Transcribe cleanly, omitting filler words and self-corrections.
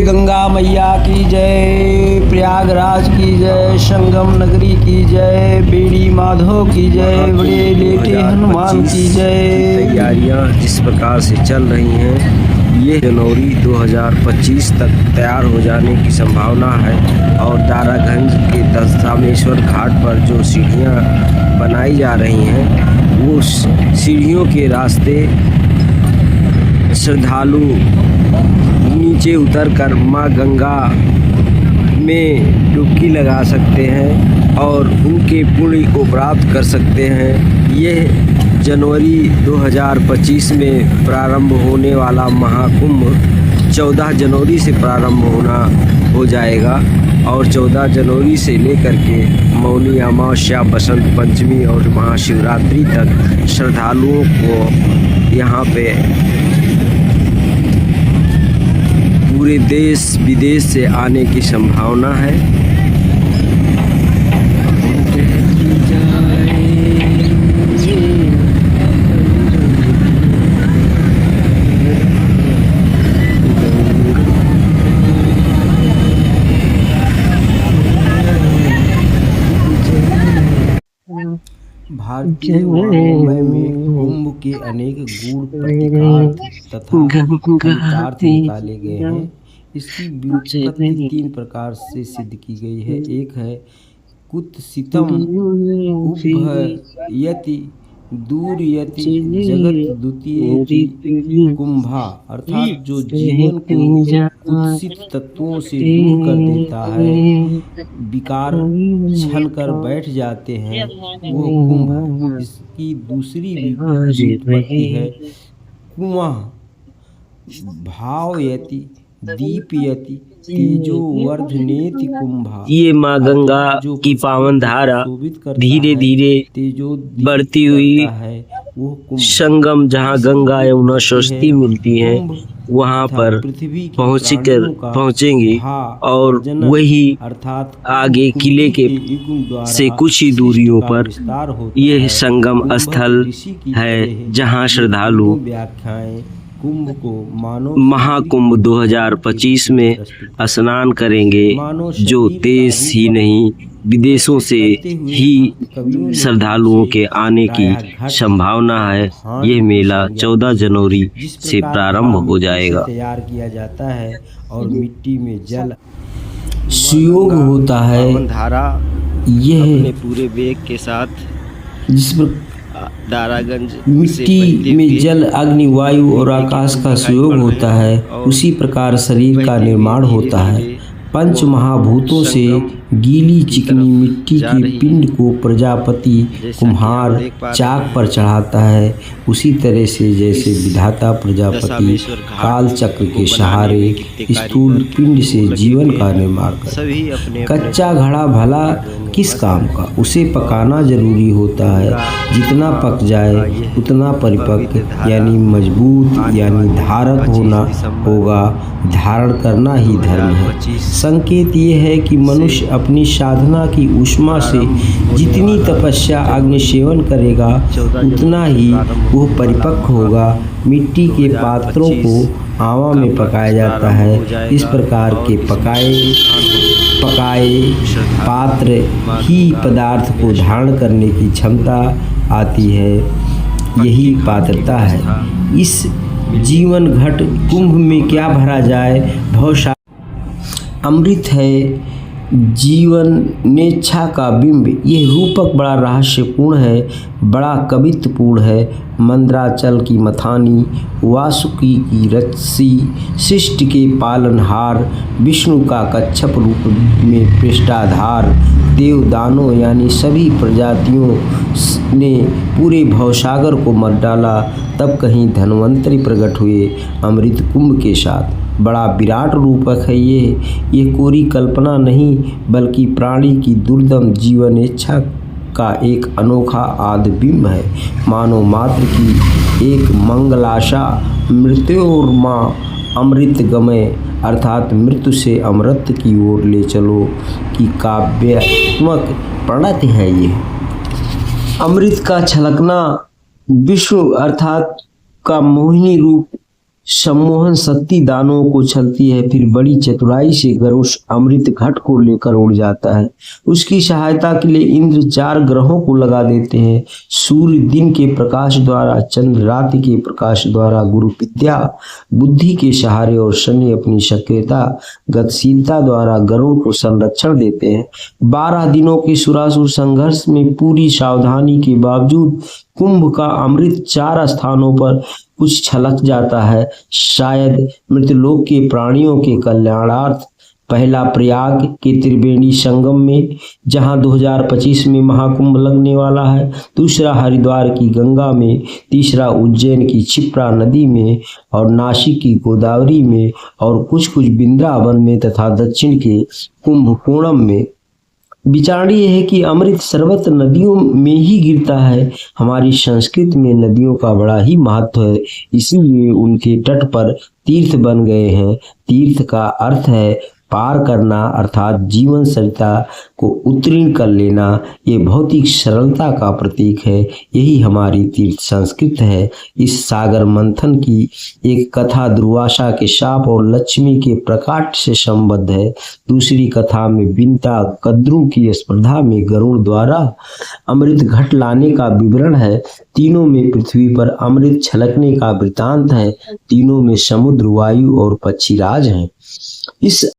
गंगा मैया की जय, प्रयागराज की जय, संगम नगरी की जय, बेड़ी माधव की जय, बड़े लेटे हनुमान की जय। तैयारियां जिस प्रकार से चल रही हैं, ये जनवरी 2025 तक तैयार हो जाने की संभावना है। और दारागंज के दशामेश्वर घाट पर जो सीढ़ियां बनाई जा रही हैं, वो सीढ़ियों के रास्ते श्रद्धालु नीचे उतरकर माँ गंगा में डुबकी लगा सकते हैं और उनके पुण्य को प्राप्त कर सकते हैं। यह जनवरी 2025 में प्रारंभ होने वाला महाकुंभ 14 जनवरी से प्रारंभ हो जाएगा और 14 जनवरी से लेकर के मौनी अमावस्या, बसंत पंचमी और महाशिवरात्रि तक श्रद्धालुओं को यहाँ पे पूरे देश विदेश से आने की संभावना है। भारतीय वाङ्मय में कुंभ के अनेक गूढ़ प्रतीकार्थ तथा चरितार्थ निकाले गए हैं। इसकी व्युत्पत्ति 3 प्रकार से सिद्ध की गई है। एक है कुत्सितम उभयति दूरयति जगत द्वितीयेति कुंभा, अर्थात जो जीवन को कुत्सित तत्वों से दूर कर देता है, विकार छन कर बैठ जाते हैं, वो कुंभ है। इसकी दूसरी व्युत्पत्ति है कुमः भावयति दीपयति तेजो वर्धनेति कुंभा। ये माँ गंगा की पावन धारा धीरे धीरे बढ़ती हुई संगम, जहाँ गंगा यमुना सरस्वती मिलती हैं, वहाँ पर पहुँचेंगी और वही अर्थात आगे किले के से कुछ ही दूरियों पर यह संगम स्थल है, जहाँ श्रद्धालु महाकुंभ 2025 में स्नान करेंगे, जो देश ही नहीं विदेशों से ही श्रद्धालुओं के आने की संभावना है। यह मेला 14 जनवरी से प्रारंभ हो जाएगा। तैयार किया जाता है और मिट्टी में जल सुयोग होता है। धारा यह पूरे वेग के साथ जिस पर दारागंज मिट्टी में जल, अग्नि, वायु और आकाश का संयोग होता है, उसी प्रकार शरीर का निर्माण होता है। पंच महाभूतों से गीली चिकनी मिट्टी के पिंड को प्रजापति कुम्हार चाक पर चढ़ाता है। उसी तरह से जैसे विधाता प्रजापति काल चक्र के सहारे स्थूल पिंड से जीवन का निर्माण करता। कच्चा घड़ा भला किस काम का, उसे पकाना जरूरी होता है। जितना पक जाए उतना परिपक्व यानी मजबूत यानी धारक होना होगा। धारण करना ही धर्म है। संकेत ये है कि मनुष्य अपनी साधना की ऊष्मा से जितनी तपस्या अग्नि सेवन करेगा, उतना ही वो परिपक्व होगा। मिट्टी के पात्रों को आवा में पकाया जाता है। इस प्रकार के पकाए पात्र ही पदार्थ को धारण करने की क्षमता आती है। यही पात्रता है। इस जीवन घट कुंभ में क्या भरा जाए? भवसागर अमृत है, जीवन नेच्छा का बिंब। यह रूपक बड़ा रहस्यपूर्ण है, बड़ा कवित्वपूर्ण है। मंद्राचल की मथानी, वासुकी की रस्सी, शिष्ट के पालनहार, विष्णु का कच्छप रूप में पृष्ठाधार, देवदानों यानी सभी प्रजातियों ने पूरे भवसागर को मत डाला। तब कहीं धन्वंतरि प्रकट हुए अमृत कुंभ के साथ। बड़ा विराट रूपक है ये कोरी कल्पना नहीं, बल्कि प्राणी की दुर्दम जीवन इच्छा का एक अनोखा आदिबिंब है। मानव मात्र की एक मंगलाशा, मृत्योर्मा अमृत गमय, अर्थात मृत्यु से अमृत की ओर ले चलो की काव्यात्मक प्रणति है ये। अमृत का छलकना, विष्णु अर्थात का मोहिनी रूप सम्मोहन शक्ति दानवों को छलती है, फिर बड़ी चतुराई से गरुड़ अमृत घट को लेकर उड़ जाता है। उसकी सहायता के लिए इंद्र 4 ग्रहों को लगा देते हैं। सूर्य दिन के प्रकाश द्वारा, चंद्र रात्रि के प्रकाश द्वारा, गुरु विद्या बुद्धि के सहारे और शनि अपनी सक्रियता गतिशीलता द्वारा गरुड़ को संरक्षण देते हैं। 12 दिनों के सुरासुर संघर्ष में पूरी सावधानी के बावजूद कुंभ का अमृत 4 स्थानों पर कुछ छलक जाता है, शायद मृतलोक के प्राणियों के कल्याणार्थ। पहला प्रयाग के त्रिवेणी संगम में, जहां 2025 में महाकुंभ लगने वाला है। दूसरा हरिद्वार की गंगा में, तीसरा उज्जैन की क्षिप्रा नदी में, और नासिक की गोदावरी में, और कुछ वृंदावन में तथा दक्षिण के कुंभकोणम में। विचार ये है कि अमृत सर्वत्र नदियों में ही गिरता है। हमारी संस्कृति में नदियों का बड़ा ही महत्व है, इसीलिए उनके तट पर तीर्थ बन गए हैं। तीर्थ का अर्थ है पार करना, अर्थात जीवन सरिता को उत्तीर्ण कर लेना। ये भौतिक सरलता का प्रतीक है। यही हमारी तीर्थ संस्कृति है। इस सागर मंथन की एक कथा दुर्वासा के शाप और लक्ष्मी के प्रकाट से संबद्ध है। दूसरी कथा में विंता कद्रू की स्पर्धा में गरुड़ द्वारा अमृत घट लाने का विवरण है। तीनों में पृथ्वी पर अमृत छलकने का वृतांत है। तीनों में समुद्र, वायु और पक्षीराज हैं। इस